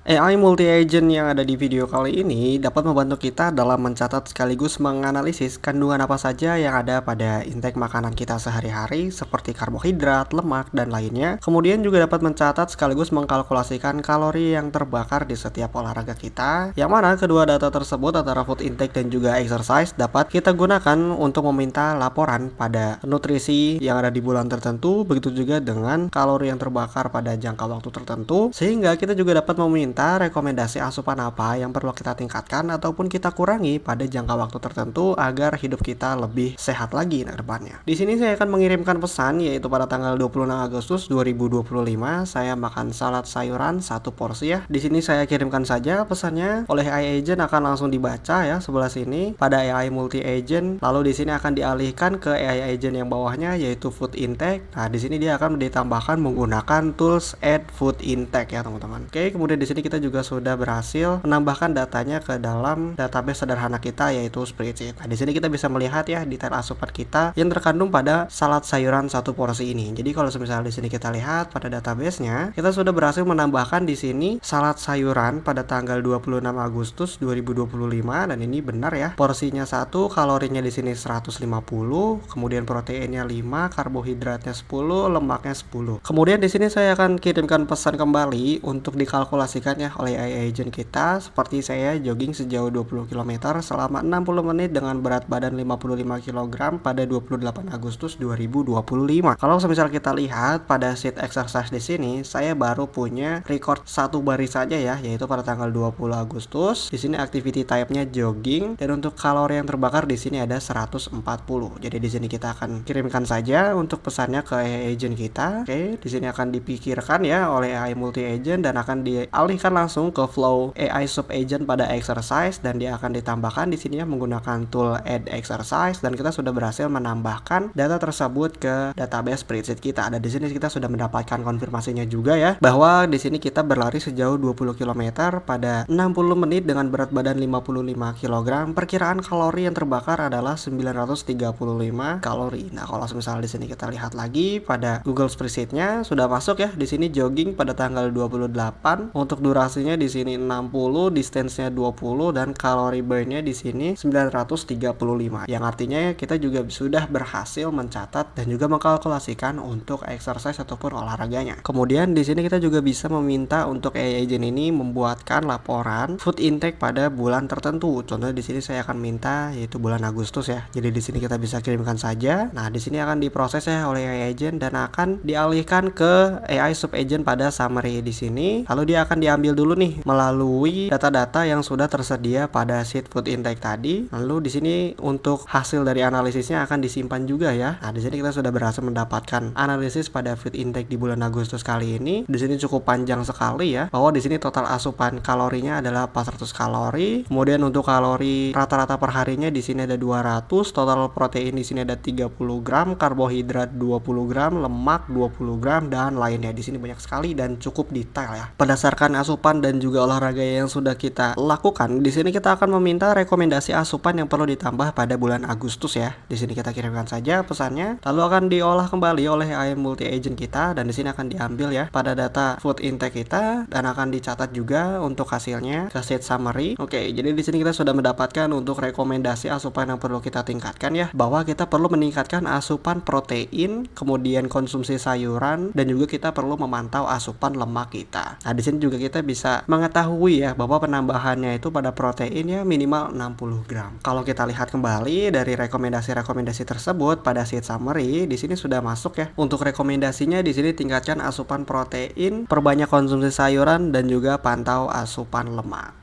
AI multi-agent yang ada di video kali ini dapat membantu kita dalam mencatat sekaligus menganalisis kandungan apa saja yang ada pada intake makanan kita sehari-hari seperti karbohidrat, lemak, dan lainnya. Kemudian juga dapat mencatat sekaligus mengkalkulasikan kalori yang terbakar di setiap olahraga kita. Yang mana kedua data tersebut antara food intake dan juga exercise dapat kita gunakan untuk meminta laporan pada nutrisi yang ada di bulan tertentu, begitu juga dengan kalori yang terbakar pada jangka waktu tertentu, sehingga kita juga dapat meminta rekomendasi asupan apa yang perlu kita tingkatkan ataupun kita kurangi pada jangka waktu tertentu agar hidup kita lebih sehat lagi ke depannya. Di sini saya akan mengirimkan pesan yaitu pada tanggal 26 Agustus 2025 saya makan salad sayuran 1 porsi ya. Di sini saya kirimkan saja pesannya oleh AI agent akan langsung dibaca ya sebelah sini pada AI multi agent. Lalu di sini akan dialihkan ke AI agent yang bawahnya yaitu food intake. Nah, di sini dia akan ditambahkan menggunakan tools add food intake ya teman-teman. Oke, kemudian di sini kita juga sudah berhasil menambahkan datanya ke dalam database sederhana kita yaitu spreadsheet. Nah, di sini kita bisa melihat ya detail asupan kita yang terkandung pada salad sayuran 1 porsi ini. Jadi kalau misalnya di sini kita lihat pada database-nya, kita sudah berhasil menambahkan di sini salad sayuran pada tanggal 26 Agustus 2025 dan ini benar ya. Porsinya 1, kalorinya di sini 150, kemudian proteinnya 5, karbohidratnya 10, lemaknya 10. Kemudian di sini saya akan kirimkan pesan kembali untuk dikalkulasikan ya oleh AI agent kita seperti saya jogging sejauh 20 km selama 60 menit dengan berat badan 55 kg pada 28 Agustus 2025. Kalau semisal kita lihat pada sheet exercise di sini, saya baru punya record 1 baris saja ya, yaitu pada tanggal 20 Agustus. Di sini activity type-nya jogging dan untuk kalori yang terbakar di sini ada 140. Jadi di sini kita akan kirimkan saja untuk pesannya ke AI agent kita. Oke, di sini akan dipikirkan ya oleh AI multi agent dan akan dialihkan langsung ke flow AI sub agent pada exercise dan dia akan ditambahkan di sini ya menggunakan tool add exercise dan kita sudah berhasil menambahkan data tersebut ke database spreadsheet kita. Dan di sini kita sudah mendapatkan konfirmasinya juga ya bahwa di sini kita berlari sejauh 20 km pada 60 menit dengan berat badan 55 kg. Perkiraan kalori yang terbakar adalah 935 kalori. Nah, kalau misalnya di sini kita lihat lagi pada Google spreadsheet-nya sudah masuk ya. Di sini jogging pada tanggal 28 untuk durasinya di sini 60, distance-nya 20 dan kalori burn-nya di sini 935. Yang artinya kita juga sudah berhasil mencatat dan juga mengkalkulasikan untuk exercise ataupun olahraganya. Kemudian di sini kita juga bisa meminta untuk AI agent ini membuatkan laporan food intake pada bulan tertentu. Contohnya di sini saya akan minta yaitu bulan Agustus ya. Jadi di sini kita bisa kirimkan saja. Nah, di sini akan diproses ya oleh AI agent dan akan dialihkan ke AI sub agent pada summary di sini. Lalu dia akan diambil dulu nih melalui data-data yang sudah tersedia pada sheet food intake tadi. Lalu di sini untuk hasil dari analisisnya akan disimpan juga ya. Nah, di sini kita sudah berhasil mendapatkan analisis pada food intake di bulan Agustus kali ini. Di sini cukup panjang sekali ya. Bahwa di sini total asupan kalorinya adalah 400 kalori. Kemudian untuk kalori rata-rata per harinya di sini ada 200, total protein di sini ada 30 gram, karbohidrat 20 gram, lemak 20 gram dan lainnya. Di sini banyak sekali dan cukup detail ya. Berdasarkan asupan dan juga olahraga yang sudah kita lakukan, di sini kita akan meminta rekomendasi asupan yang perlu ditambah pada bulan Agustus ya. Di sini kita kirimkan saja pesannya, lalu akan diolah kembali oleh AI multi agent kita dan di sini akan diambil ya pada data food intake kita dan akan dicatat juga untuk hasilnya ke sheet summary. Oke, jadi di sini kita sudah mendapatkan untuk rekomendasi asupan yang perlu kita tingkatkan ya, bahwa kita perlu meningkatkan asupan protein, kemudian konsumsi sayuran dan juga kita perlu memantau asupan lemak kita. Nah, di sini juga kita bisa mengetahui ya bahwa penambahannya itu pada protein ya minimal 60 gram. Kalau kita lihat kembali dari rekomendasi-rekomendasi tersebut pada sheet summary, di sini sudah masuk ya. Untuk rekomendasinya di sini tingkatkan asupan protein, perbanyak konsumsi sayuran dan juga pantau asupan lemak.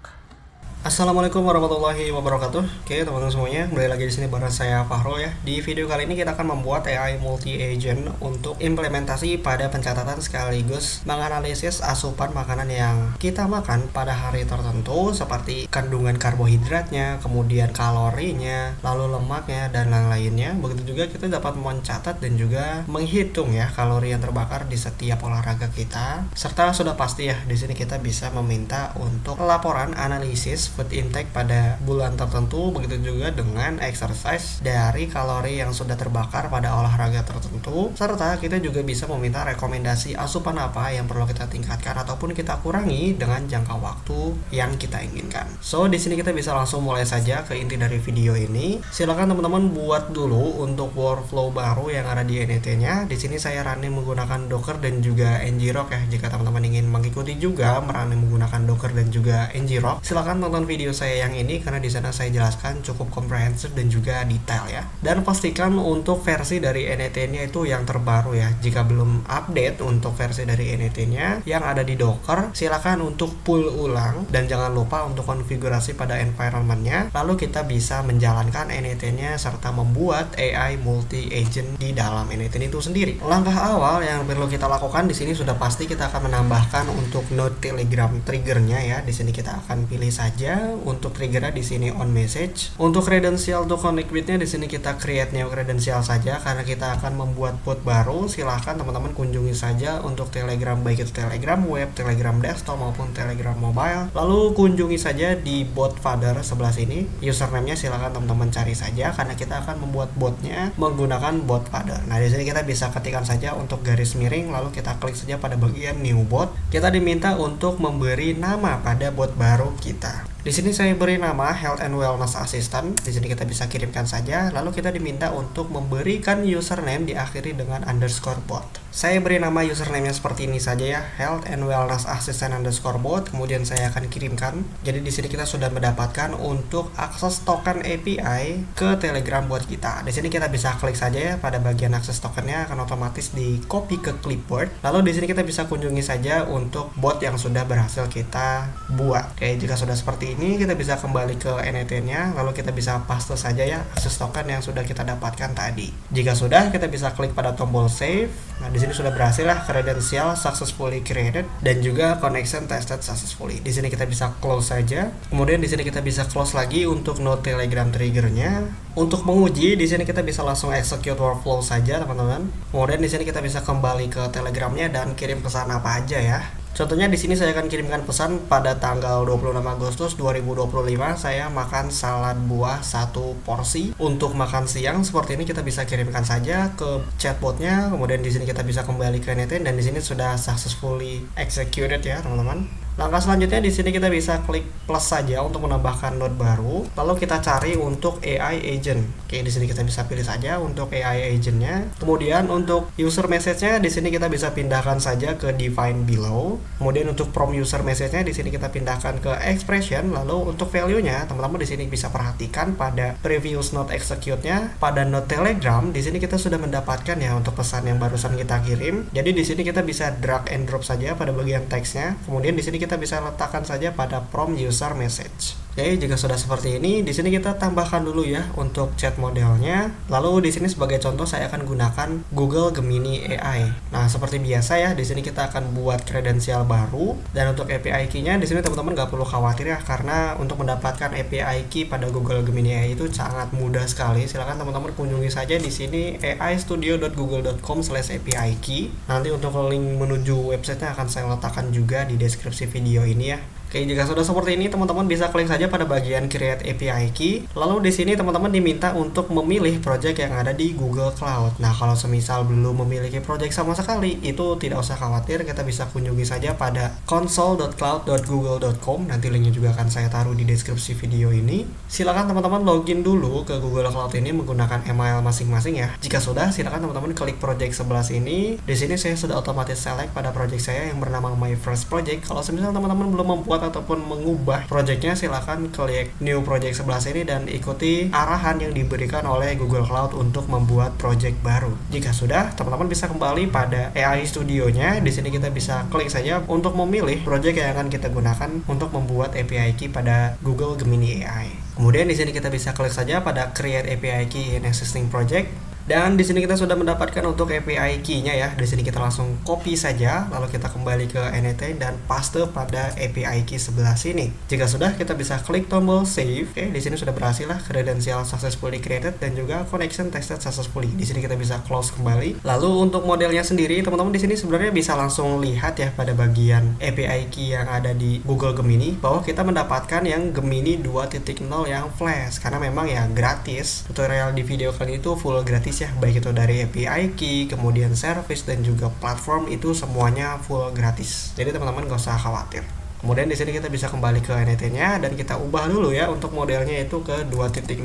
Assalamualaikum warahmatullahi wabarakatuh. Oke teman-teman semuanya, kembali lagi di sini bareng saya Fahro ya. Di video kali ini kita akan membuat AI multi agent untuk implementasi pada pencatatan sekaligus menganalisis asupan makanan yang kita makan pada hari tertentu seperti kandungan karbohidratnya, kemudian kalorinya, lalu lemaknya dan lain-lainnya. Begitu juga kita dapat mencatat dan juga menghitung ya kalori yang terbakar di setiap olahraga kita. Serta sudah pasti ya di sini kita bisa meminta untuk laporan analisis food intake pada bulan tertentu, begitu juga dengan exercise dari kalori yang sudah terbakar pada olahraga tertentu, serta kita juga bisa meminta rekomendasi asupan apa yang perlu kita tingkatkan ataupun kita kurangi dengan jangka waktu yang kita inginkan. So, di sini kita bisa langsung mulai saja ke inti dari video ini. Silakan teman-teman buat dulu untuk workflow baru yang ada di NET-nya. Di sini saya running menggunakan Docker dan juga ngrok ya. Jika teman-teman ingin mengikuti juga running menggunakan Docker dan juga ngrok, silakan tonton video saya yang ini karena di sana saya jelaskan cukup komprehensif dan juga detail ya. Dan pastikan untuk versi dari NET-nya itu yang terbaru ya. Jika belum update untuk versi dari NET-nya yang ada di Docker, silakan untuk pull ulang dan jangan lupa untuk konfigurasi pada environment-nya. Lalu kita bisa menjalankan NET-nya serta membuat AI multi-agent di dalam NET itu sendiri. Langkah awal yang perlu kita lakukan di sini sudah pasti kita akan menambahkan untuk node Telegram triggernya ya. Di sini kita akan pilih saja untuk triggernya di sini on message. Untuk credential to connect with-nya di sini kita create new credential saja karena kita akan membuat bot baru. Silahkan teman-teman kunjungi saja untuk Telegram, baik itu Telegram web, Telegram desktop maupun Telegram mobile. Lalu kunjungi saja di bot father sebelah sini. Username-nya silahkan teman-teman cari saja karena kita akan membuat botnya menggunakan bot father. Nah, di sini kita bisa ketikkan saja untuk garis miring, lalu kita klik saja pada bagian new bot. Kita diminta untuk memberi nama pada bot baru kita. Di sini saya beri nama Health and Wellness Assistant. Di sini kita bisa kirimkan saja. Lalu kita diminta untuk memberikan username diakhiri dengan underscore bot. Saya beri nama username-nya seperti ini saja ya, Health and Wellness Assistant underscore bot. Kemudian saya akan kirimkan. Jadi di sini kita sudah mendapatkan untuk akses token API ke Telegram bot kita. Di sini kita bisa klik saja ya pada bagian akses tokennya, akan otomatis di copy ke clipboard. Lalu di sini kita bisa kunjungi saja untuk bot yang sudah berhasil kita buat. Oke, jika sudah seperti ini kita bisa kembali ke NET-nya, lalu kita bisa paste saja ya akses token yang sudah kita dapatkan tadi. Jika sudah, kita bisa klik pada tombol save. Nah, di sini sudah berhasil lah credential successfully created dan juga connection tested successfully. Di sini kita bisa close saja. Kemudian di sini kita bisa close lagi untuk node Telegram triggernya. Untuk menguji, di sini kita bisa langsung execute workflow saja, teman-teman. Kemudian di sini kita bisa kembali ke Telegramnya dan kirim pesan apa aja ya. Contohnya di sini saya akan kirimkan pesan pada tanggal 26 Agustus 2025 saya makan salad buah 1 porsi untuk makan siang. Seperti ini kita bisa kirimkan saja ke chatbotnya. Kemudian di sini kita bisa kembali ke NET dan di sini sudah successfully executed ya, teman-teman. Langkah selanjutnya di sini kita bisa klik plus saja untuk menambahkan node baru. Lalu kita cari untuk AI agent. Oke, di sini kita bisa pilih saja untuk AI agentnya. Kemudian untuk user message-nya di sini kita bisa pindahkan saja ke define below. Kemudian untuk prompt user message-nya di sini kita pindahkan ke expression. Lalu untuk value-nya teman-teman di sini bisa perhatikan pada previous node execute-nya pada node Telegram. Di sini kita sudah mendapatkan ya untuk pesan yang barusan kita kirim. Jadi di sini kita bisa drag and drop saja pada bagian teksnya. Kemudian di sini kita bisa letakkan saja pada prompt user message. Oke, jika sudah seperti ini, di sini kita tambahkan dulu ya untuk chat modelnya. Lalu di sini sebagai contoh saya akan gunakan Google Gemini AI. Nah, seperti biasa ya, di sini kita akan buat kredensial baru dan untuk API key-nya di sini teman-teman nggak perlu khawatir ya karena untuk mendapatkan API key pada Google Gemini AI itu sangat mudah sekali. Silakan teman-teman kunjungi saja di sini aistudio.google.com/API key. Nanti untuk link menuju websitenya akan saya letakkan juga di deskripsi video ini ya. Oke, jika sudah seperti ini teman-teman bisa klik saja pada bagian create API key. Lalu di sini teman-teman diminta untuk memilih project yang ada di Google Cloud. Nah, kalau semisal belum memiliki project sama sekali, itu tidak usah khawatir, kita bisa kunjungi saja pada console.cloud.google.com. Nanti linknya juga akan saya taruh di deskripsi video ini. Silakan teman-teman login dulu ke Google Cloud ini menggunakan email masing-masing ya. Jika sudah, silakan teman-teman klik project sebelah sini. Di sini saya sudah otomatis select pada project saya yang bernama My First Project. Kalau semisal teman-teman belum membuat ataupun mengubah projectnya, silakan klik new project sebelah sini dan ikuti arahan yang diberikan oleh Google Cloud untuk membuat project baru. Jika sudah, teman-teman bisa kembali pada AI Studio-nya. Di sini kita bisa klik saja untuk memilih project yang akan kita gunakan untuk membuat API key pada Google Gemini AI. Kemudian di sini kita bisa klik saja pada create API key in existing project. Dan di sini kita sudah mendapatkan untuk API key-nya ya. Di sini kita langsung copy saja, lalu kita kembali ke Anything dan paste pada API key sebelah sini. Jika sudah, kita bisa klik tombol save. Oke, di sini sudah berhasil lah, credential successfully created dan juga connection tested successfully. Di sini kita bisa close kembali. Lalu untuk modelnya sendiri, teman-teman di sini sebenarnya bisa langsung lihat ya pada bagian API key yang ada di Google Gemini bahwa kita mendapatkan yang Gemini 2.0 yang flash karena memang ya gratis. Tutorial di video kali itu full gratis ya, baik itu dari API key, kemudian service dan juga platform itu semuanya full gratis. Jadi teman-teman gak usah khawatir. Kemudian di sini kita bisa kembali ke NET-nya dan kita ubah dulu ya untuk modelnya itu ke 2.0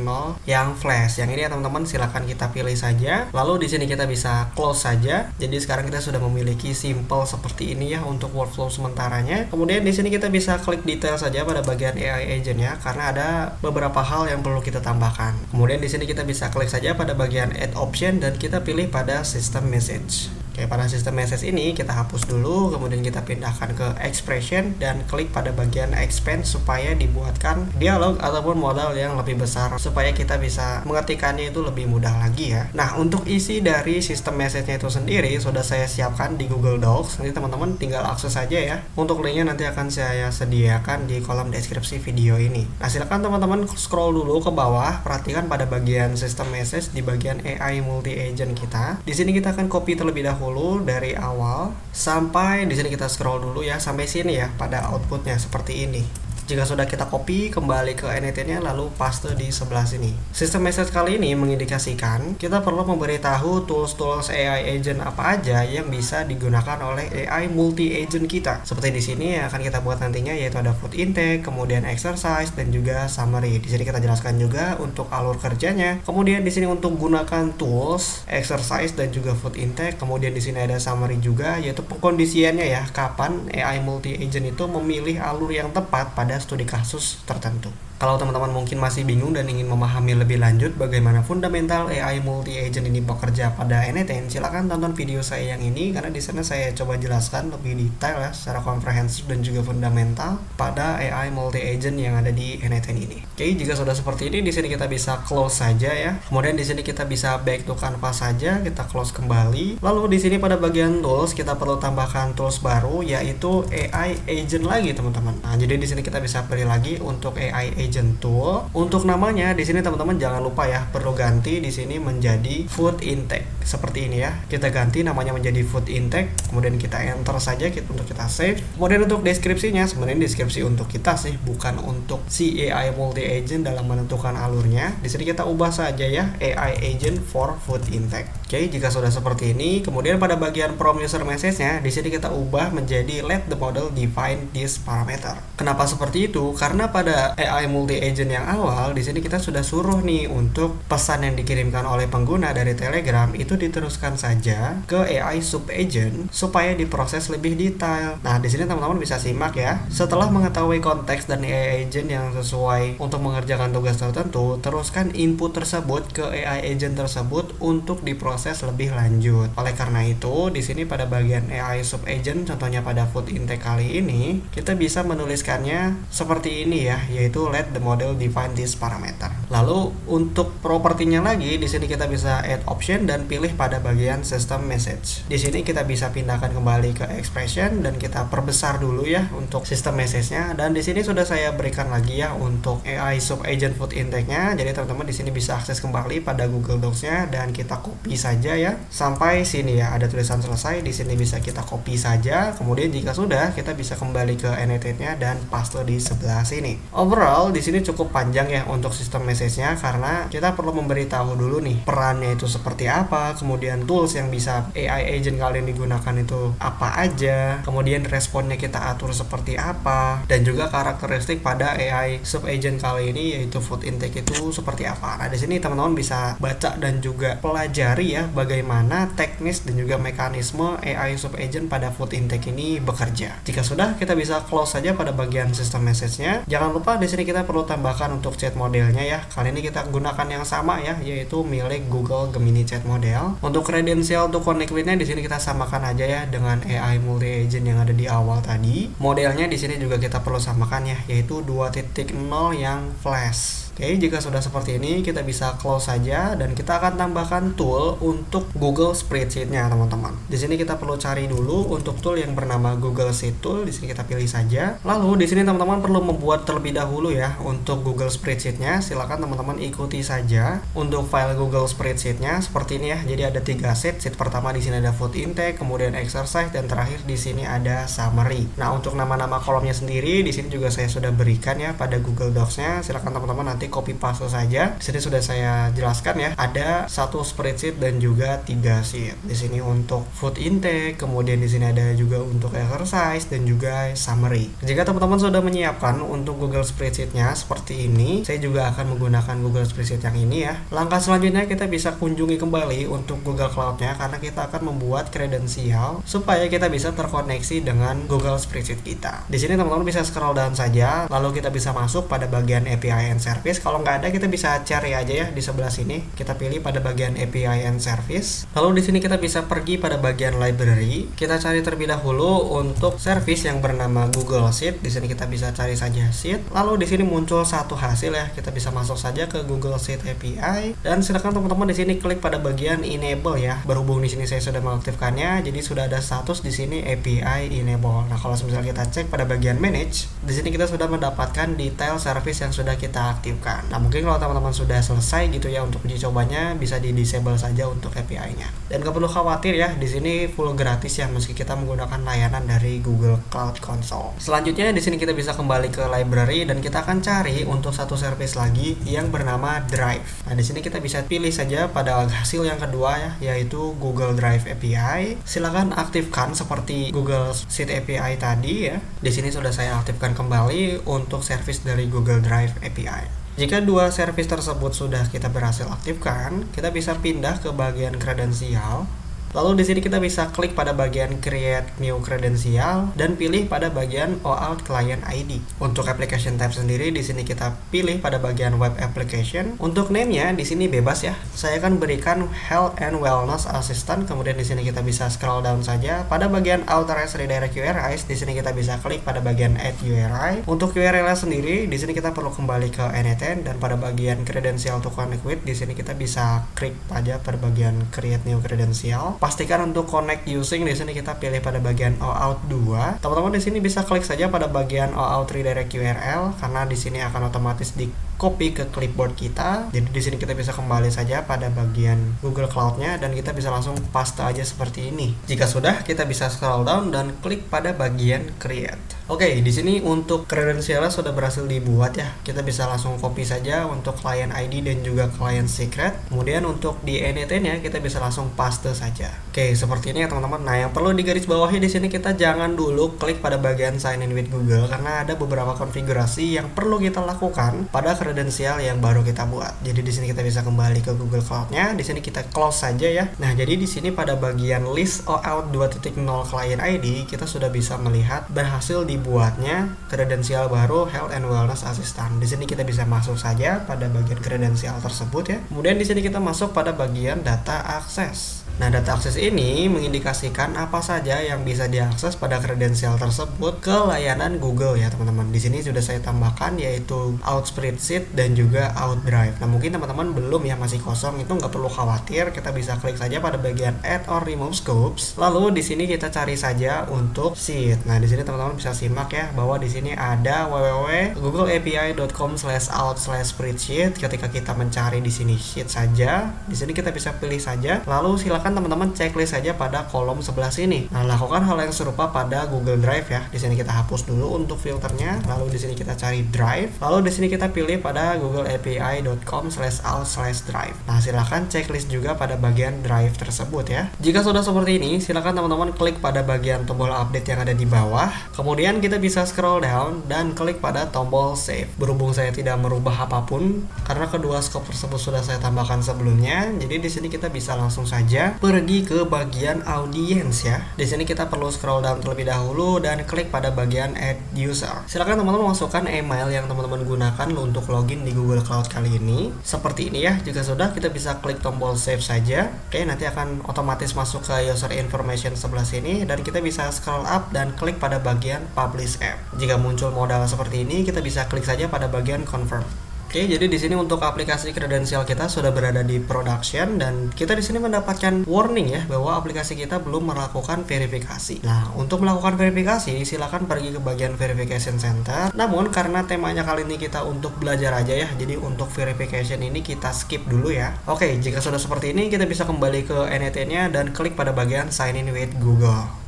yang flash. Yang ini ya teman-teman, silahkan kita pilih saja. Lalu di sini kita bisa close saja. Jadi sekarang kita sudah memiliki simple seperti ini ya untuk workflow sementaranya. Kemudian di sini kita bisa klik detail saja pada bagian AI agent ya, karena ada beberapa hal yang perlu kita tambahkan. Kemudian di sini kita bisa klik saja pada bagian add option dan kita pilih pada system message. Oke, pada sistem message ini kita hapus dulu, kemudian kita pindahkan ke expression dan klik pada bagian expand supaya dibuatkan dialog ataupun modal yang lebih besar supaya kita bisa mengetikkannya itu lebih mudah lagi ya. Nah, untuk isi dari sistem message-nya itu sendiri sudah saya siapkan di Google Docs. Nanti teman-teman tinggal akses saja ya. Untuk linknya nanti akan saya sediakan di kolom deskripsi video ini. Nah, silakan teman-teman scroll dulu ke bawah, perhatikan pada bagian sistem message di bagian AI multi agent kita. Di sini kita akan copy terlebih dahulu dari awal sampai di sini kita scroll dulu ya sampai sini ya pada outputnya seperti ini. Jika sudah kita copy, kembali ke NET-nya lalu paste di sebelah sini. Sistem message kali ini mengindikasikan kita perlu memberitahu tools-tools AI agent apa aja yang bisa digunakan oleh AI multi agent kita. Seperti di sini akan kita buat nantinya yaitu ada food intake, kemudian exercise dan juga summary. Di sini kita jelaskan juga untuk alur kerjanya. Kemudian di sini untuk gunakan tools, exercise dan juga food intake. Kemudian di sini ada summary juga yaitu pengkondisiannya ya, kapan AI multi agent itu memilih alur yang tepat pada studi kasus tertentu. Kalau teman-teman mungkin masih bingung dan ingin memahami lebih lanjut bagaimana fundamental AI multi agent ini bekerja pada NET, silakan tonton video saya yang ini karena di sana saya coba jelaskan lebih detail ya secara komprehensif dan juga fundamental pada AI multi agent yang ada di NET ini. Oke, jika sudah seperti ini di sini kita bisa close saja ya. Kemudian di sini kita bisa back to canvas saja, kita close kembali. Lalu di sini pada bagian tools kita perlu tambahkan tools baru yaitu AI agent lagi teman-teman. Nah, jadi di sini kita bisa pilih lagi untuk AI agent tool. Untuk namanya di sini teman-teman jangan lupa ya, perlu ganti di sini menjadi food intake. Seperti ini ya. Kita ganti namanya menjadi food intake. Kemudian kita enter saja untuk kita save. Kemudian untuk deskripsinya sebenarnya deskripsi untuk kita sih, bukan untuk si AI multi agent dalam menentukan alurnya. Di sini kita ubah saja ya, AI agent for food intake. Oke, jika sudah seperti ini, kemudian pada bagian prompt user message-nya di sini kita ubah menjadi let the model define this parameter. Kenapa seperti itu? Karena pada AI multi agent yang awal di sini kita sudah suruh nih untuk pesan yang dikirimkan oleh pengguna dari Telegram itu diteruskan saja ke AI sub agent supaya diproses lebih detail. Nah, di sini teman-teman bisa simak ya. Setelah mengetahui konteks dan AI agent yang sesuai untuk mengerjakan tugas tertentu, teruskan input tersebut ke AI agent tersebut untuk diproses lebih lanjut. Oleh karena itu, di sini pada bagian AI sub agent, contohnya pada food intake kali ini, kita bisa menuliskannya seperti ini ya, yaitu let the model define this parameter. Lalu untuk propertinya lagi, di sini kita bisa add option dan pilih pada bagian system message. Di sini kita bisa pindahkan kembali ke expression dan kita perbesar dulu ya untuk system message-nya. Dan di sini sudah saya berikan lagi ya untuk AI sub agent food intake-nya. Jadi teman-teman di sini bisa akses kembali pada Google Docs-nya dan kita copy saja ya sampai sini ya, ada tulisan selesai. Di sini bisa kita copy saja. Kemudian jika sudah, kita bisa kembali ke annotate-nya dan paste di sebelah sini. Overall di sini cukup panjang ya untuk sistem message-nya karena kita perlu memberitahu dulu nih perannya itu seperti apa, kemudian tools yang bisa AI agent kalian digunakan itu apa aja, kemudian responnya kita atur seperti apa, dan juga karakteristik pada AI sub agent kali ini yaitu food intake itu seperti apa. Nah, di sini teman-teman bisa baca dan juga pelajari ya bagaimana teknis dan juga mekanisme AI sub agent pada food intake ini bekerja. Jika sudah, kita bisa close saja pada bagian system message-nya. Jangan lupa di sini kita perlu tambahkan untuk chat modelnya ya. Kali ini kita gunakan yang sama ya, yaitu milik Google Gemini Chat Model. Untuk kredensial untuk connect with-nya di sini kita samakan aja ya dengan AI multi agent yang ada di awal tadi. Modelnya di sini juga kita perlu samakan ya, yaitu 2.0 yang flash. Oke, jika sudah seperti ini kita bisa close saja dan kita akan tambahkan tool untuk Google Spreadsheet-nya teman-teman. Di sini kita perlu cari dulu untuk tool yang bernama Google Sheet Tool. Di sini kita pilih saja. Lalu di sini teman-teman perlu membuat terlebih dahulu ya untuk Google Spreadsheet-nya. Silakan teman-teman ikuti saja untuk file Google Spreadsheet-nya seperti ini ya. Jadi ada 3 sheet. Sheet pertama di sini ada food intake, kemudian exercise, dan terakhir di sini ada summary. Nah, untuk nama-nama kolomnya sendiri di sini juga saya sudah berikan ya pada Google Docs-nya. Silakan teman-teman nanti copy paste saja. Di sini sudah saya jelaskan ya. Ada 1 spreadsheet dan juga 3 sheet. Di sini untuk food intake, kemudian di sini ada juga untuk exercise dan juga summary. Jika teman-teman sudah menyiapkan untuk Google Spreadsheet-nya seperti ini, saya juga akan menggunakan Google Spreadsheet yang ini ya. Langkah selanjutnya kita bisa kunjungi kembali untuk Google Cloud-nya karena kita akan membuat kredensial supaya kita bisa terkoneksi dengan Google Spreadsheet kita. Di sini teman-teman bisa scroll down saja, lalu kita bisa masuk pada bagian API and Service. Kalau nggak ada kita bisa cari aja ya di sebelah sini. Kita pilih pada bagian API and Service. Lalu di sini kita bisa pergi pada bagian Library. Kita cari terlebih dahulu untuk service yang bernama Google Sheet. Di sini kita bisa cari saja Sheet. Lalu di sini muncul satu hasil ya. Kita bisa masuk saja ke Google Sheet API dan silakan teman-teman di sini klik pada bagian Enable ya. Berhubung di sini saya sudah mengaktifkannya, jadi sudah ada status di sini API Enable. Nah, kalau misalnya kita cek pada bagian Manage, di sini kita sudah mendapatkan detail service yang sudah kita aktifkan. Nah, mungkin kalau teman-teman sudah selesai gitu ya untuk uji cobanya, bisa di disable saja untuk API-nya. Dan gak perlu khawatir ya, di sini full gratis ya meski kita menggunakan layanan dari Google Cloud Console. Selanjutnya di sini kita bisa kembali ke library dan kita akan cari untuk satu service lagi yang bernama Drive. Nah, di sini kita bisa pilih saja pada hasil yang kedua ya, yaitu Google Drive API. Silakan aktifkan seperti Google Sheet API tadi ya. Di sini sudah saya aktifkan kembali untuk service dari Google Drive API. Jika dua service tersebut sudah kita berhasil aktifkan, kita bisa pindah ke bagian kredensial. Lalu di sini kita bisa klik pada bagian Create New Credential dan pilih pada bagian OAuth Client ID. Untuk application type sendiri di sini kita pilih pada bagian Web Application. Untuk name-nya di sini bebas ya. Saya akan berikan Health and Wellness Assistant. Kemudian di sini kita bisa scroll down saja pada bagian Authorize Redirect URIs. Di sini kita bisa klik pada bagian Add URI. Untuk URL sendiri di sini kita perlu kembali ke N8 dan pada bagian Credential to Connect with di sini kita bisa klik aja pada bagian Create New Credential. Pastikan untuk connect using di sini kita pilih pada bagian OAuth 2. Teman-teman di sini bisa klik saja pada bagian OAuth Redirect URL karena di sini akan otomatis di copy ke clipboard kita. Jadi di sini kita bisa kembali saja pada bagian Google Cloud-nya dan kita bisa langsung paste aja seperti ini. Jika sudah, kita bisa scroll down dan klik pada bagian Create. Oke, di sini untuk kredensialnya sudah berhasil dibuat ya. Kita bisa langsung copy saja untuk client ID dan juga client secret. Kemudian untuk di N8-nya kita bisa langsung paste saja. Oke, seperti ini ya teman-teman. Nah, yang perlu digarisbawahi di sini kita jangan dulu klik pada bagian Sign in with Google karena ada beberapa konfigurasi yang perlu kita lakukan pada kredensial yang baru kita buat. Jadi di sini kita bisa kembali ke Google Cloud-nya. Di sini kita close saja ya. Nah, jadi di sini pada bagian List OAuth 2.0 Client ID kita sudah bisa melihat berhasil dibuatnya kredensial baru Health and Wellness Assistant. Di sini kita bisa masuk saja pada bagian kredensial tersebut ya. Kemudian di sini kita masuk pada bagian Data Access. Nah, data akses ini mengindikasikan apa saja yang bisa diakses pada kredensial tersebut ke layanan Google ya teman-teman. Di sini sudah saya tambahkan yaitu Out Spreadsheet dan juga Out Drive. Nah, mungkin teman-teman belum ya, masih kosong, itu nggak perlu khawatir. Kita bisa klik saja pada bagian Add or Remove Scopes. Lalu di sini kita cari saja untuk Sheet. Nah, di sini teman-teman bisa simak ya bahwa di sini ada www.googleapi.com/out/spreadsheet. Ketika kita mencari di sini Sheet saja, di sini kita bisa pilih saja. Lalu silakan teman-teman checklist saja pada kolom sebelah sini. Nah, lakukan hal yang serupa pada Google Drive ya. Di sini kita hapus dulu untuk filternya. Lalu di sini kita cari Drive. Lalu di sini kita pilih pada googleapi.com/out/drive. Nah, silakan checklist juga pada bagian Drive tersebut ya. Jika sudah seperti ini, silakan teman-teman klik pada bagian tombol update yang ada di bawah. Kemudian kita bisa scroll down dan klik pada tombol save. Berhubung saya tidak merubah apapun karena kedua scope tersebut sudah saya tambahkan sebelumnya, jadi di sini kita bisa langsung saja pergi ke bagian audience ya. Di sini kita perlu scroll down terlebih dahulu dan klik pada bagian add user. Silakan teman-teman masukkan email yang teman-teman gunakan untuk login di Google Cloud kali ini. Seperti ini ya. Jika sudah, kita bisa klik tombol save saja. Oke, nanti akan otomatis masuk ke user information sebelah sini dan kita bisa scroll up dan klik pada bagian publish app. Jika muncul modal seperti ini, kita bisa klik saja pada bagian confirm. Oke, jadi di sini untuk aplikasi kredensial kita sudah berada di production dan kita di sini mendapatkan warning ya bahwa aplikasi kita belum melakukan verifikasi. Nah, untuk melakukan verifikasi silakan pergi ke bagian verification center. Namun karena temanya kali ini kita untuk belajar aja ya, jadi untuk verification ini kita skip dulu ya. Oke, jika sudah seperti ini kita bisa kembali ke NET-nya dan klik pada bagian sign in with Google.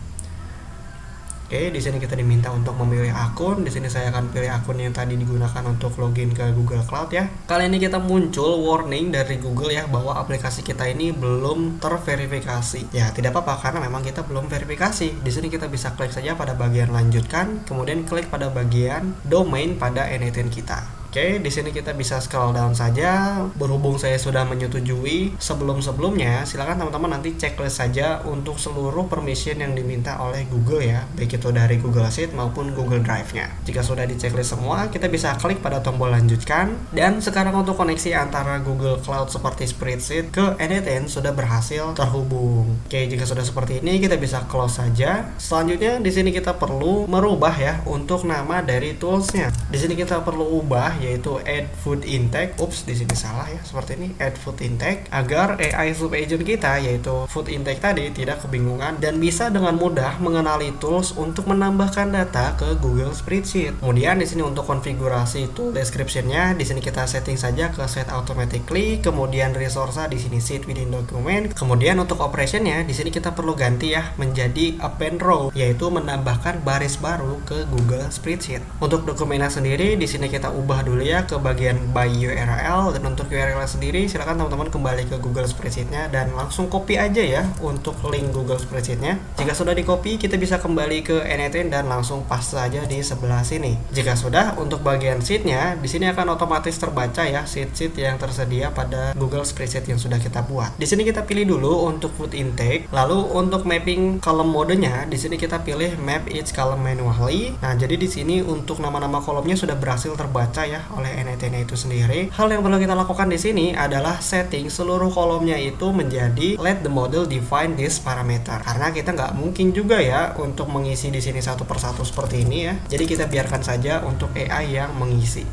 Oke, di sini kita diminta untuk memilih akun. Di sini saya akan pilih akun yang tadi digunakan untuk login ke Google Cloud ya. Kali ini kita muncul warning dari Google ya bahwa aplikasi kita ini belum terverifikasi. Ya, tidak apa-apa karena memang kita belum verifikasi. Di sini kita bisa klik saja pada bagian lanjutkan, kemudian klik pada bagian domain pada NET kita. Oke, di sini kita bisa scroll down saja. Berhubung saya sudah menyetujui sebelum-sebelumnya, silakan teman-teman nanti checklist saja untuk seluruh permission yang diminta oleh Google ya, baik itu dari Google Sheet maupun Google Drive-nya. Jika sudah di checklist semua, kita bisa klik pada tombol lanjutkan. Dan sekarang untuk koneksi antara Google Cloud seperti Spreadsheet ke NET sudah berhasil terhubung. Oke, jika sudah seperti ini, kita bisa close saja. Selanjutnya, di sini kita perlu merubah ya untuk nama dari tools-nya. Di sini kita perlu ubah yaitu add food intake. Ups, di sini salah ya, seperti ini, add food intake, agar AI sub agent kita yaitu food intake tadi tidak kebingungan dan bisa dengan mudah mengenali tools untuk menambahkan data ke Google Spreadsheet. Kemudian di sini untuk konfigurasi tool description-nya, di sini kita setting saja ke set automatically, kemudian resource di sini set within document. Kemudian untuk operation-nya, di sini kita perlu ganti ya menjadi append row, yaitu menambahkan baris baru ke Google Spreadsheet. Untuk dokumennya sendiri, di sini kita ubah dulu ya ke bagian by URL, dan untuk URL sendiri silakan teman-teman kembali ke Google Spreadsheet-nya dan langsung copy aja ya untuk link Google Spreadsheet-nya. Jika sudah di copy, kita bisa kembali ke NET dan langsung paste saja di sebelah sini. Jika sudah, untuk bagian sheet-nya di sini akan otomatis terbaca ya sheet-sheet yang tersedia pada Google Spreadsheet yang sudah kita buat. Di sini kita pilih dulu untuk food intake, lalu untuk mapping column modenya di sini kita pilih map each column manually. Nah, jadi di sini untuk nama-nama kolomnya sudah berhasil terbaca ya oleh NET-nya itu sendiri. Hal yang perlu kita lakukan di sini adalah setting seluruh kolomnya itu menjadi let the model define this parameter. Karena kita nggak mungkin juga ya untuk mengisi di sini satu persatu seperti ini ya. Jadi kita biarkan saja untuk AI yang mengisi.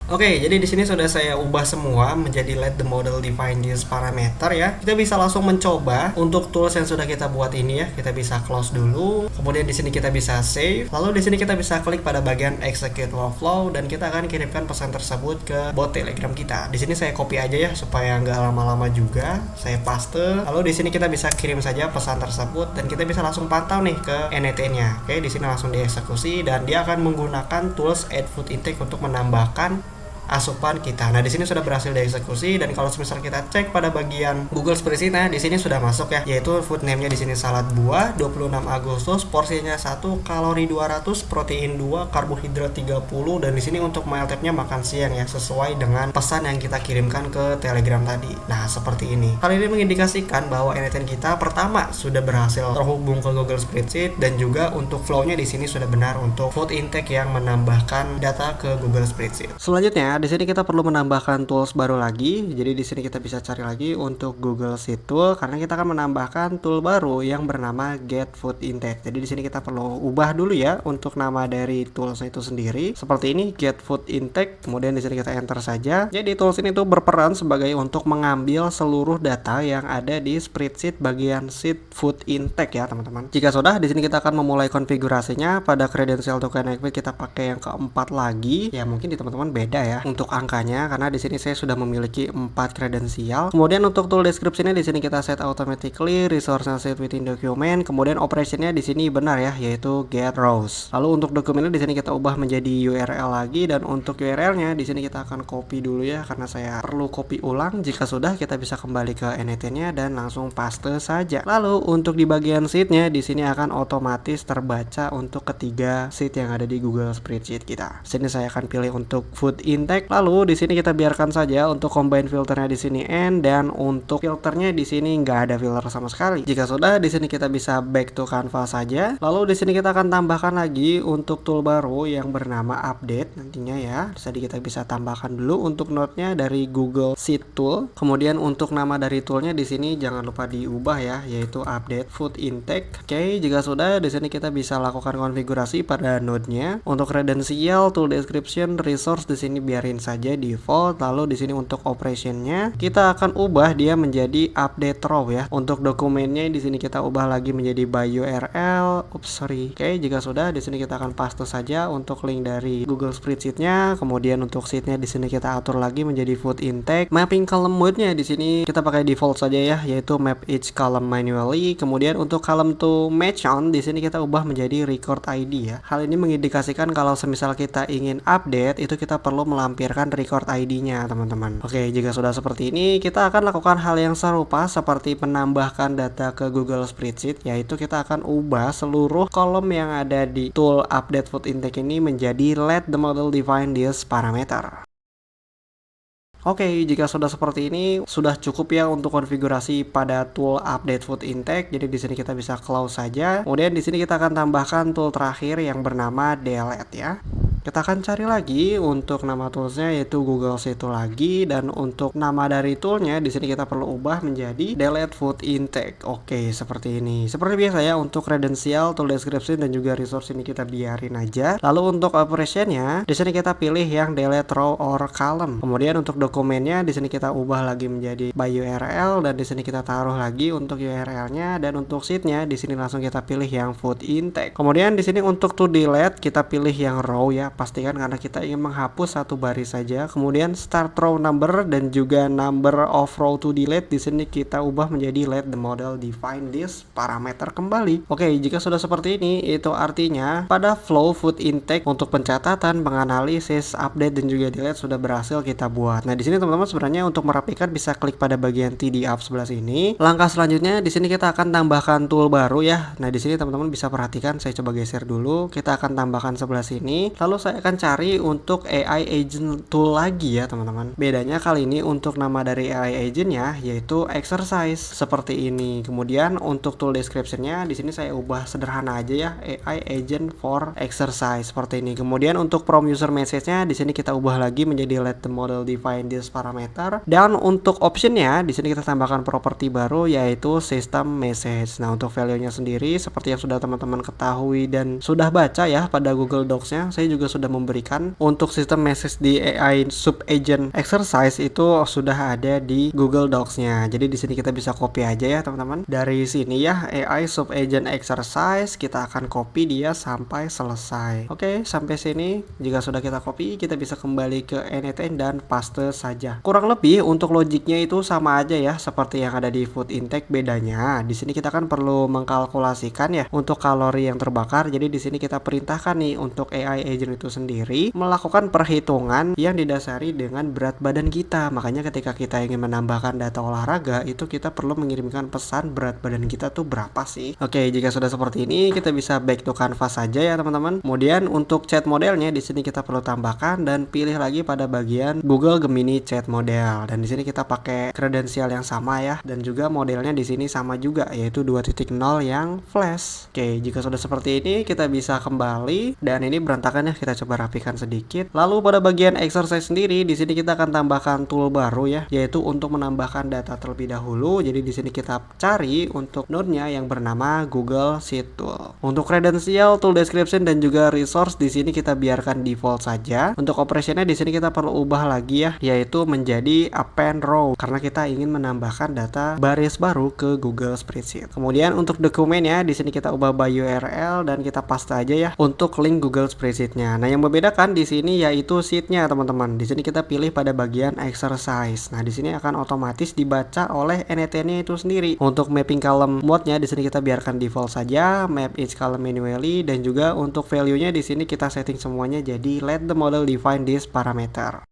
Oke, jadi di sini sudah saya ubah semua menjadi let the model define this parameter ya. Kita bisa langsung mencoba untuk tools yang sudah kita buat ini ya. Kita bisa close dulu. Kemudian di sini kita bisa save. Lalu di sini kita bisa klik pada bagian execute workflow dan kita akan kirimkan pesan tersebut ke bot Telegram kita. Di sini saya copy aja ya supaya nggak lama-lama juga. Saya paste. Lalu di sini kita bisa kirim saja pesan tersebut dan kita bisa langsung pantau nih ke NET-nya. Oke, di sini langsung dieksekusi dan dia akan menggunakan tools add food intake untuk menambahkan asupan kita. Nah, di sini sudah berhasil dieksekusi dan kalau misal kita cek pada bagian Google Spreadsheet, nah di sini sudah masuk ya, yaitu food name-nya di sini salad buah, 26 Agustus, porsinya 1, kalori 200, protein 2, karbohidrat 30 dan di sini untuk meal type-nya makan siang ya, sesuai dengan pesan yang kita kirimkan ke Telegram tadi. Nah, seperti ini. Hal ini mengindikasikan bahwa NET kita pertama sudah berhasil terhubung ke Google Spreadsheet dan juga untuk flow-nya di sini sudah benar untuk food intake yang menambahkan data ke Google Spreadsheet. Selanjutnya di sini kita perlu menambahkan tools baru lagi. Jadi di sini kita bisa cari lagi untuk Google Sheet Tool karena kita akan menambahkan tool baru yang bernama Get Food Intake. Jadi di sini kita perlu ubah dulu ya untuk nama dari tools itu sendiri. Seperti ini, Get Food Intake. Kemudian di sini kita enter saja. Jadi tools ini tuh berperan sebagai untuk mengambil seluruh data yang ada di spreadsheet bagian sheet food intake ya, teman-teman. Jika sudah, di sini kita akan memulai konfigurasinya. Pada credential token equity kita pakai yang keempat lagi. Ya, mungkin di teman-teman beda ya untuk angkanya karena di sini saya sudah memiliki 4 kredensial. Kemudian untuk tool description-nya di sini kita set automatically, resource-nya set within document, kemudian operation-nya di sini benar ya, yaitu get rows. Lalu untuk dokumennya di sini kita ubah menjadi URL lagi dan untuk URL-nya di sini kita akan copy dulu ya karena saya perlu copy ulang. Jika sudah, kita bisa kembali ke NET-nya dan langsung paste saja. Lalu untuk di bagian sheet-nya di sini akan otomatis terbaca untuk ketiga sheet yang ada di Google Spreadsheet kita. Sini saya akan pilih untuk food intake. intake. Lalu di sini kita biarkan saja untuk combine filternya di sini N, dan untuk filternya di sini nggak ada filter sama sekali. Jika sudah, di sini kita bisa back to Canva saja. Lalu di sini kita akan tambahkan lagi untuk tool baru yang bernama update nantinya ya. Jadi kita bisa tambahkan dulu untuk node-nya dari Google Sheet Tool. Kemudian untuk nama dari toolnya di sini jangan lupa diubah ya, yaitu update food intake. Oke, jika sudah, di sini kita bisa lakukan konfigurasi pada node-nya. Untuk kredensial, tool description, resource di sini biarin saja default. Lalu di sini untuk operationnya kita akan ubah dia menjadi update row ya. Untuk dokumennya di sini kita ubah lagi menjadi by URL. Oke, jika sudah, di sini kita akan paste saja untuk link dari Google Spreadsheet-nya. Kemudian untuk sheet-nya di sini kita atur lagi menjadi food intake. Mapping column mode-nya di sini kita pakai default saja ya, yaitu map each column manually. Kemudian untuk column to match on di sini kita ubah menjadi record ID ya. Hal ini mengindikasikan kalau semisal kita ingin update itu kita perlu melampirkan record ID-nya, teman-teman. Oke, jika sudah seperti ini, kita akan lakukan hal yang serupa seperti menambahkan data ke Google Spreadsheet, yaitu kita akan ubah seluruh kolom yang ada di tool update food intake ini menjadi let the model define this parameter. Oke, jika sudah seperti ini, sudah cukup ya untuk konfigurasi pada tool update food intake. Jadi di sini kita bisa close saja. Kemudian di sini kita akan tambahkan tool terakhir yang bernama delete ya. Kita akan cari lagi untuk nama toolsnya, yaitu Google Sheet Tool lagi, dan untuk nama dari toolnya di sini kita perlu ubah menjadi delete food intake. Oke, seperti ini. Seperti biasa ya, untuk kredensial, tool description dan juga resource ini kita biarin aja. Lalu untuk operationnya di sini kita pilih yang delete row or column. Kemudian untuk dokumennya di sini kita ubah lagi menjadi by URL, dan di sini kita taruh lagi untuk URL-nya, dan untuk sheet-nya di sini langsung kita pilih yang food intake. Kemudian di sini untuk to delete kita pilih yang row ya. Pastikan karena kita ingin menghapus satu baris saja. Kemudian start row number dan juga number of row to delete di sini kita ubah menjadi let the model define this parameter kembali. Oke, jika sudah seperti ini, itu artinya pada flow food intake untuk pencatatan, penganalisis, update dan juga delete sudah berhasil kita buat. Nah, di sini teman-teman sebenarnya untuk merapikan bisa klik pada bagian TD up sebelah sini. Langkah selanjutnya di sini kita akan tambahkan tool baru ya. Nah, di sini teman-teman bisa perhatikan, saya coba geser dulu. Kita akan tambahkan sebelah sini. Lalu saya akan cari untuk AI agent tool lagi ya teman-teman. Bedanya kali ini untuk nama dari AI agentnya yaitu exercise seperti ini. Kemudian untuk tool descriptionnya di sini saya ubah sederhana aja ya, AI agent for exercise seperti ini. Kemudian untuk prompt user message-nya di sini kita ubah lagi menjadi let the model define this parameter. Dan untuk optionnya di sini kita tambahkan properti baru yaitu system message. Nah, untuk value-nya sendiri seperti yang sudah teman-teman ketahui dan sudah baca ya pada Google Docs-nya, saya juga sudah memberikan untuk sistem message di AI sub agent exercise itu sudah ada di Google Docs-nya. Jadi di sini kita bisa copy aja ya teman-teman. Dari sini ya, AI sub agent exercise kita akan copy dia sampai selesai. Oke, sampai sini jika sudah kita copy, kita bisa kembali ke NTN dan paste saja. Kurang lebih untuk logiknya itu sama aja ya seperti yang ada di food intake. Bedanya di sini kita kan perlu mengkalkulasikan ya untuk kalori yang terbakar. Jadi di sini kita perintahkan nih untuk AI agent itu sendiri melakukan perhitungan yang didasari dengan berat badan kita. Makanya ketika kita ingin menambahkan data olahraga itu kita perlu mengirimkan pesan berat badan kita tuh berapa sih. Oke, jika sudah seperti ini kita bisa back to Canva saja ya teman-teman. Kemudian untuk chat modelnya di sini kita perlu tambahkan dan pilih lagi pada bagian Google Gemini chat model. Dan di sini kita pakai kredensial yang sama ya, dan juga modelnya di sini sama juga yaitu 2.0 yang flash. Oke, jika sudah seperti ini kita bisa kembali, dan ini berantakan ya, kita coba rapikan sedikit. Lalu pada bagian exercise sendiri di sini kita akan tambahkan tool baru ya, yaitu untuk menambahkan data terlebih dahulu. Jadi di sini kita cari untuk node-nya yang bernama Google Sheet Tool. Untuk kredensial, tool description dan juga resource di sini kita biarkan default saja. Untuk operationnya di sini kita perlu ubah lagi ya, yaitu menjadi append row karena kita ingin menambahkan data baris baru ke Google Spreadsheet. Kemudian untuk dokumennya di sini kita ubah by URL dan kita paste aja ya untuk link Google Spreadsheet-nya. Nah, yang membedakan di sini yaitu sheet-nya teman-teman. Di sini kita pilih pada bagian exercise. Nah, di sini akan otomatis dibaca oleh NET-nya itu sendiri. Untuk mapping column mode-nya di sini kita biarkan default saja, map each column manually, dan juga untuk value-nya di sini kita setting semuanya jadi let the model define this parameter.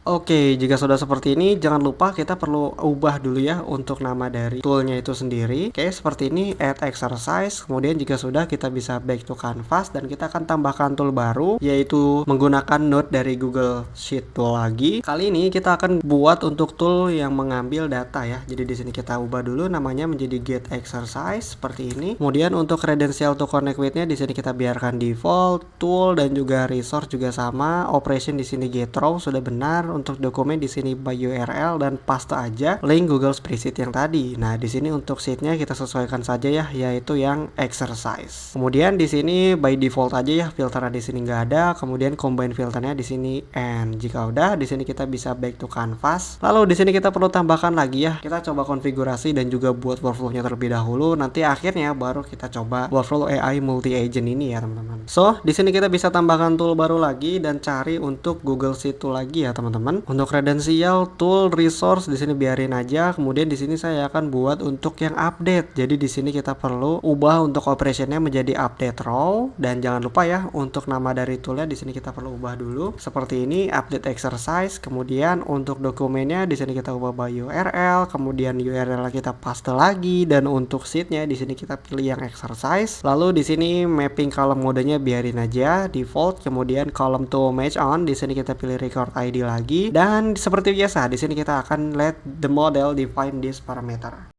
Oke, jika sudah seperti ini, jangan lupa kita perlu ubah dulu ya untuk nama dari toolnya itu sendiri. Oke, seperti ini, add exercise. Kemudian jika sudah, kita bisa back to canvas dan kita akan tambahkan tool baru, yaitu menggunakan node dari Google Sheet tool lagi. Kali ini kita akan buat untuk tool yang mengambil data ya. Jadi di sini kita ubah dulu namanya menjadi get exercise seperti ini. Kemudian untuk credential to connect with-nya di sini kita biarkan default, tool dan juga resource juga sama. Operation di sini get row sudah benar. Untuk dokumen di sini by URL dan paste aja link Google Spreadsheet yang tadi. Nah, di sini untuk sheetnya kita sesuaikan saja ya, yaitu yang exercise. Kemudian di sini by default aja ya, filternya di sini nggak ada. Kemudian combine filternya di sini and. Jika udah, di sini kita bisa back to canvas. Lalu di sini kita perlu tambahkan lagi ya. Kita coba konfigurasi dan juga buat workflow-nya terlebih dahulu. Nanti akhirnya baru kita coba workflow AI multi agent ini ya, teman-teman. So, di sini kita bisa tambahkan tool baru lagi dan cari untuk Google Sheet tool lagi ya, teman-teman. Untuk kredensial, tool, resource di sini biarin aja. Kemudian di sini saya akan buat untuk yang update. Jadi di sini kita perlu ubah untuk operationnya menjadi update row dan jangan lupa ya untuk nama dari toolnya di sini kita perlu ubah dulu seperti ini update exercise. Kemudian untuk dokumennya di sini kita ubah by URL. Kemudian URL kita paste lagi dan untuk sheetnya di sini kita pilih yang exercise. Lalu di sini mapping column modenya biarin aja default. Kemudian column to match on di sini kita pilih record ID lagi. Dan seperti biasa, di sini kita akan let the model define this parameter.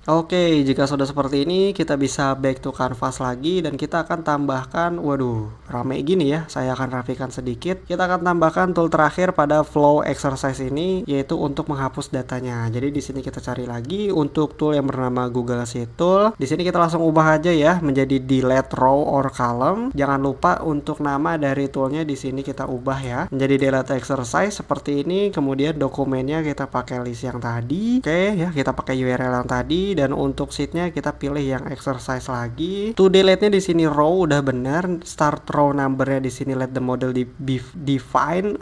Oke, jika sudah seperti ini, kita bisa back to canvas lagi dan kita akan tambahkan, waduh, rame gini ya. Saya akan rapikan sedikit. Kita akan tambahkan tool terakhir pada flow exercise ini, yaitu untuk menghapus datanya. Jadi di sini kita cari lagi untuk tool yang bernama Google Sheet Tool. Di sini kita langsung ubah aja ya menjadi delete row or column. Jangan lupa untuk nama dari toolnya di sini kita ubah ya menjadi delete exercise seperti ini. Kemudian dokumennya kita pakai list yang tadi. Oke ya, kita pakai URL yang tadi. Dan untuk sheetnya kita pilih yang exercise lagi. To delete-nya di sini row udah benar. Start row number-nya di sini let the model define.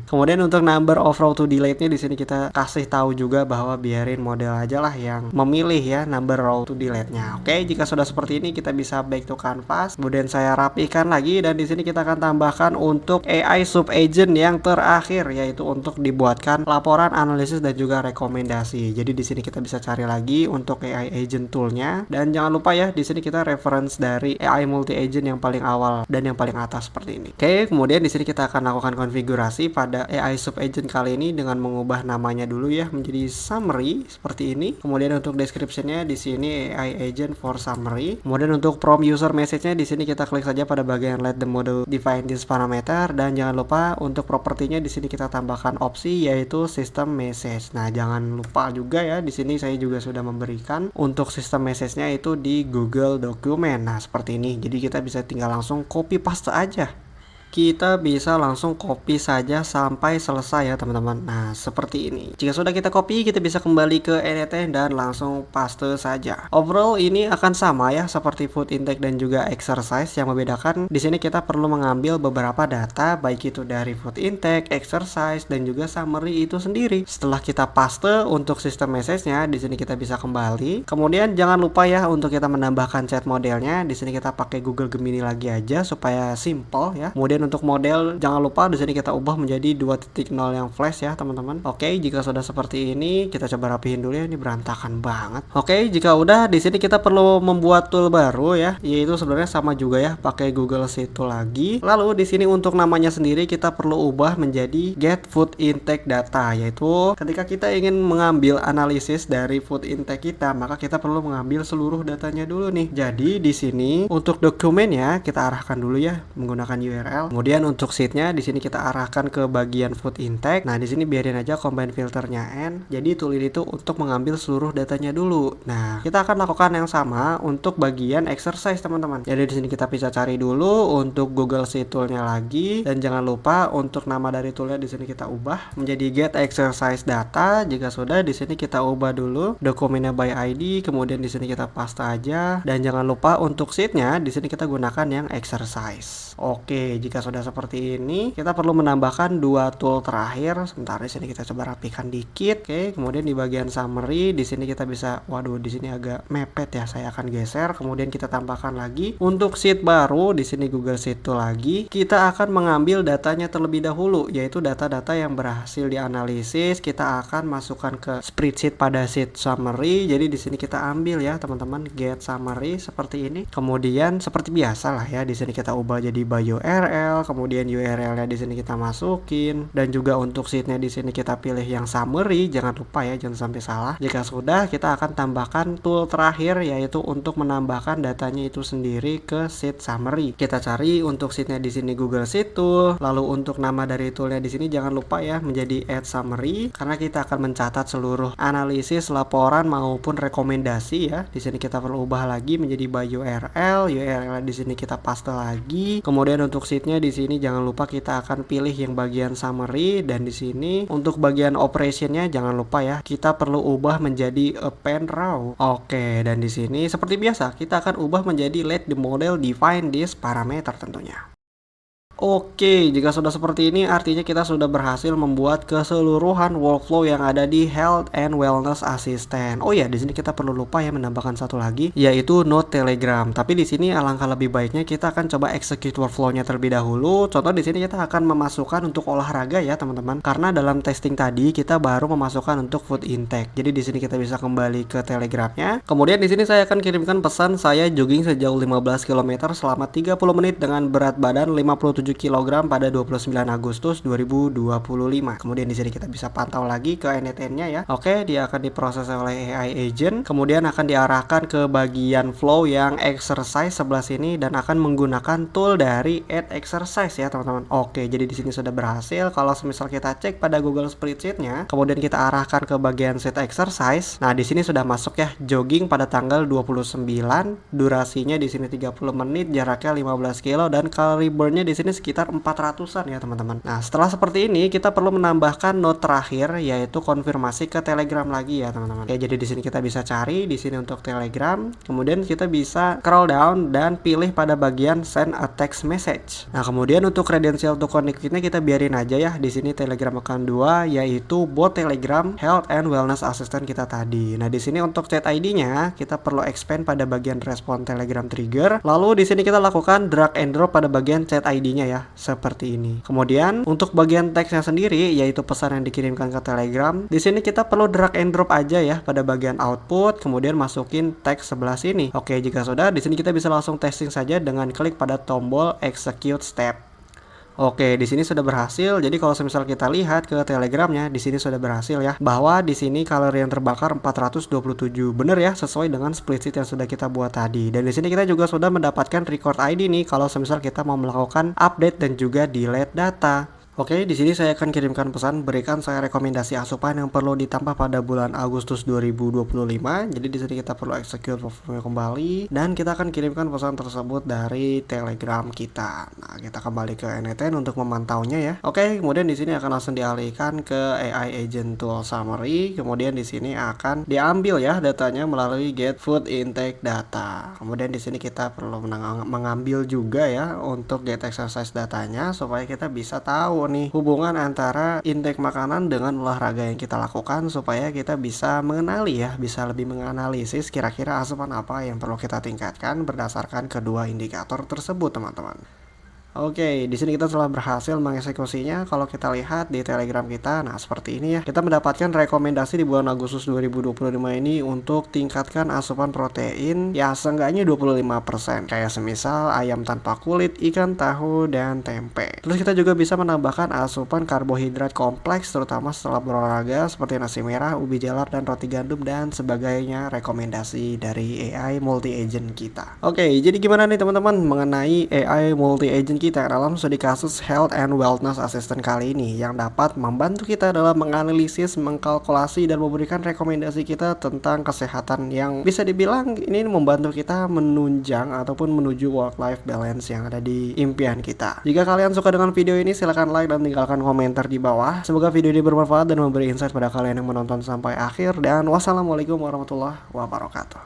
Kemudian untuk number of row to delete-nya di sini kita kasih tahu juga bahwa biarin model aja lah yang memilih ya number row to delete-nya. Oke, jika sudah seperti ini kita bisa back to canvas. Kemudian saya rapikan lagi dan di sini kita akan tambahkan untuk AI sub agent yang terakhir yaitu untuk dibuatkan laporan, analisis dan juga rekomendasi. Jadi di sini kita bisa cari lagi untuk AI agent toolnya dan jangan lupa ya di sini kita reference dari AI multi agent yang paling awal dan yang paling atas seperti ini. Oke, kemudian di sini kita akan lakukan konfigurasi pada AI sub agent kali ini dengan mengubah namanya dulu ya menjadi summary seperti ini. Kemudian untuk description-nya di sini AI agent for summary. Kemudian untuk prompt user message-nya di sini kita klik saja pada bagian let the model define this parameter dan jangan lupa untuk propertinya di sini kita tambahkan opsi yaitu system message. Nah, jangan lupa juga ya di sini saya juga sudah memberikan untuk sistem message-nya itu di Google Document. Nah, seperti ini. Jadi kita bisa tinggal langsung copy paste aja. Kita bisa langsung copy saja sampai selesai ya teman-teman. Nah, seperti ini. Jika sudah kita copy, kita bisa kembali ke edit dan langsung paste saja. Overall ini akan sama ya seperti food intake dan juga exercise. Yang membedakan di sini kita perlu mengambil beberapa data baik itu dari food intake, exercise dan juga summary itu sendiri. Setelah kita paste untuk sistem message-nya, di sini kita bisa kembali. Kemudian jangan lupa ya untuk kita menambahkan chat modelnya. Di sini kita pakai Google Gemini lagi aja supaya simple ya. Kemudian untuk model jangan lupa di sini kita ubah menjadi 2.0 yang flash ya teman-teman. Oke, jika sudah seperti ini kita coba rapihin dulu ya, ini berantakan banget. Oke, jika udah di sini kita perlu membuat tool baru ya, yaitu sebenarnya sama juga ya pakai Google Sheet Tool lagi. Lalu di sini untuk namanya sendiri kita perlu ubah menjadi get food intake data, yaitu ketika kita ingin mengambil analisis dari food intake kita maka kita perlu mengambil seluruh datanya dulu nih. Jadi di sini untuk dokumennya kita arahkan dulu ya menggunakan URL. Kemudian untuk sheetnya di sini kita arahkan ke bagian food intake. Nah, di sini biarin aja combine filternya n. Jadi tool ini tuh untuk mengambil seluruh datanya dulu. Nah, kita akan lakukan yang sama untuk bagian exercise teman-teman. Jadi di sini kita bisa cari dulu untuk Google Sheet toolnya lagi dan jangan lupa untuk nama dari toolnya di sini kita ubah menjadi get exercise data. Jika sudah di sini kita ubah dulu dokumennya by ID. Kemudian di sini kita paste aja dan jangan lupa untuk sheetnya di sini kita gunakan yang exercise. Oke, jika jika sudah seperti ini, kita perlu menambahkan dua tool terakhir. Sebentar, di sini kita coba rapikan dikit. Oke, kemudian di bagian summary, di sini kita bisa, waduh, di sini agak mepet ya. Saya akan geser. Kemudian kita tambahkan lagi untuk sheet baru. Di sini Google Sheet Tool lagi. Kita akan mengambil datanya terlebih dahulu, yaitu data-data yang berhasil dianalisis. Kita akan masukkan ke spreadsheet pada sheet summary. Jadi di sini kita ambil ya, teman-teman, get summary seperti ini. Kemudian seperti biasa lah ya, di sini kita ubah jadi by URL, kemudian URL-nya di sini kita masukin, dan juga untuk sheet-nya di sini kita pilih yang summary. Jangan lupa ya, jangan sampai salah. Jika sudah, kita akan tambahkan tool terakhir, yaitu untuk menambahkan datanya itu sendiri ke sheet summary. Kita cari untuk sheet-nya di sini Google Sheet Tool, lalu untuk nama dari tool-nya di sini jangan lupa ya menjadi add summary, karena kita akan mencatat seluruh analisis, laporan maupun rekomendasi ya. Di sini kita perlu ubah lagi menjadi by URL. URL di sini kita paste lagi. Kemudian untuk sheet-nya di sini jangan lupa kita akan pilih yang bagian summary, dan di sini untuk bagian operation-nya jangan lupa ya, kita perlu ubah menjadi append row. Oke, dan di sini seperti biasa kita akan ubah menjadi let the model define this parameter tentunya. Oke, jika sudah seperti ini artinya kita sudah berhasil membuat keseluruhan workflow yang ada di Health and Wellness Assistant. Oh ya, di sini kita perlu lupa ya menambahkan satu lagi, yaitu Node Telegram. Tapi di sini alangkah lebih baiknya kita akan coba execute workflow-nya terlebih dahulu. Contoh di sini kita akan memasukkan untuk olahraga ya, teman-teman. Karena dalam testing tadi kita baru memasukkan untuk food intake. Jadi di sini kita bisa kembali ke Telegramnya. Kemudian di sini saya akan kirimkan pesan saya jogging sejauh 15 km selama 30 menit dengan berat badan 57 kg pada 29 Agustus 2025. Kemudian di sini kita bisa pantau lagi ke NTN-nya ya. Oke, dia akan diproses oleh AI agent, kemudian akan diarahkan ke bagian flow yang exercise sebelah sini dan akan menggunakan tool dari add exercise ya, teman-teman. Oke, jadi di sini sudah berhasil. Kalau misal kita cek pada Google Spreadsheet-nya, kemudian kita arahkan ke bagian set exercise. Nah, di sini sudah masuk ya, jogging pada tanggal 29, durasinya di sini 30 menit, jaraknya 15 kilo, dan calorie burn-nya di sini sekitar 400-an ya, teman-teman. Nah, setelah seperti ini kita perlu menambahkan note terakhir, yaitu konfirmasi ke Telegram lagi ya, teman-teman. Oke, jadi di sini kita bisa cari di sini untuk Telegram, kemudian kita bisa scroll down dan pilih pada bagian send a text message. Nah, kemudian untuk credential to connect-nya kita biarin aja ya, di sini Telegram account 2, yaitu bot Telegram Health and Wellness Assistant kita tadi. Nah, di sini untuk chat ID-nya kita perlu expand pada bagian respon Telegram trigger. Lalu di sini kita lakukan drag and drop pada bagian chat ID-nya ya, seperti ini. Kemudian untuk bagian teksnya sendiri, yaitu pesan yang dikirimkan ke Telegram, di sini kita perlu drag and drop aja ya pada bagian output, kemudian masukin teks sebelah sini. Oke, jika sudah, di sini kita bisa langsung testing saja dengan klik pada tombol execute step. Oke, di sini sudah berhasil. Jadi kalau misal kita lihat ke Telegramnya, di sini sudah berhasil ya, bahwa di sini kalori yang terbakar 427. Bener ya, sesuai dengan spreadsheet yang sudah kita buat tadi. Dan di sini kita juga sudah mendapatkan record ID nih kalau misal kita mau melakukan update dan juga delete data. Oke, di sini saya akan kirimkan pesan, berikan saya rekomendasi asupan yang perlu ditambah pada bulan Agustus 2025. Jadi di sini kita perlu execute workflow kembali dan kita akan kirimkan pesan tersebut dari Telegram kita. Nah, kita kembali ke NTN untuk memantaunya ya. Oke, kemudian di sini akan langsung dialihkan ke AI agent tool summary. Kemudian di sini akan diambil ya datanya melalui get food intake data. Kemudian di sini kita perlu mengambil juga ya untuk get exercise datanya supaya kita bisa tahu nih hubungan antara intake makanan dengan olahraga yang kita lakukan, supaya kita bisa mengenali ya, bisa lebih menganalisis kira-kira asupan apa yang perlu kita tingkatkan berdasarkan kedua indikator tersebut, teman-teman. Oke, di sini kita telah berhasil mengeksekusinya. Kalau kita lihat di Telegram kita, nah seperti ini ya. Kita mendapatkan rekomendasi di bulan Agustus 2025 ini untuk tingkatkan asupan protein ya seenggaknya 25%. Kayak semisal ayam tanpa kulit, ikan, tahu, dan tempe. Terus kita juga bisa menambahkan asupan karbohidrat kompleks terutama setelah berolahraga seperti nasi merah, ubi jalar, dan roti gandum dan sebagainya, rekomendasi dari AI multi agent kita. Oke, jadi gimana nih teman-teman mengenai AI multi agent kita dalam studi kasus Health and Wellness Assistant kali ini yang dapat membantu kita dalam menganalisis, mengkalkulasi, dan memberikan rekomendasi kita tentang kesehatan yang bisa dibilang ini membantu kita menunjang ataupun menuju work-life balance yang ada di impian kita. Jika kalian suka dengan video ini, silahkan like dan tinggalkan komentar di bawah. Semoga video ini bermanfaat dan memberi insight pada kalian yang menonton sampai akhir, dan wassalamualaikum warahmatullahi wabarakatuh.